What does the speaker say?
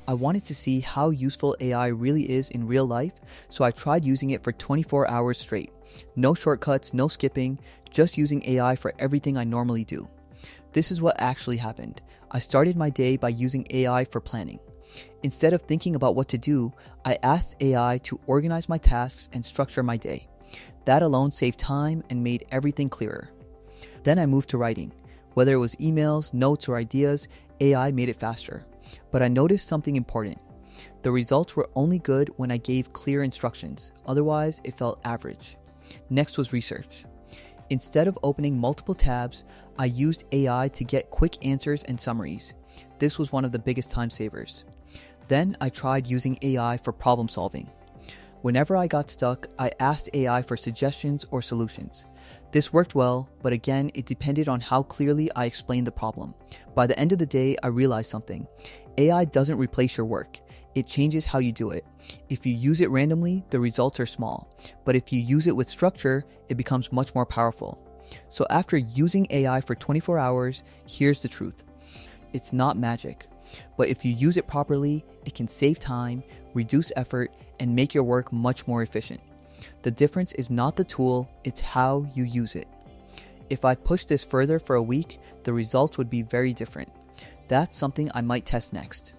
I wanted to see how useful AI really is in real life, so I tried using it for 24 hours straight. No shortcuts, no skipping, just using AI for everything I normally do. This is what actually happened. I started my day by using AI for planning. Instead of thinking about what to do, I asked AI to organize my tasks and structure my day. That alone saved time and made everything clearer. Then I moved to writing. Whether it was emails, notes, or ideas, AI made it faster. But I noticed something important. The results were only good when I gave clear instructions, otherwise it felt average. Next was research. Instead of opening multiple tabs, I used AI to get quick answers and summaries. This was one of the biggest time savers. Then I tried using AI for problem solving. Whenever I got stuck, I asked AI for suggestions or solutions. This worked well, but again, it depended on how clearly I explained the problem. By the end of the day, I realized something. AI doesn't replace your work. It changes how you do it. If you use it randomly, the results are small. But if you use it with structure, it becomes much more powerful. So after using AI for 24 hours, here's the truth. It's not magic. But if you use it properly, it can save time, reduce effort, and make your work much more efficient. The difference is not the tool, it's how you use it. If I pushed this further for a week, the results would be very different. That's something I might test next.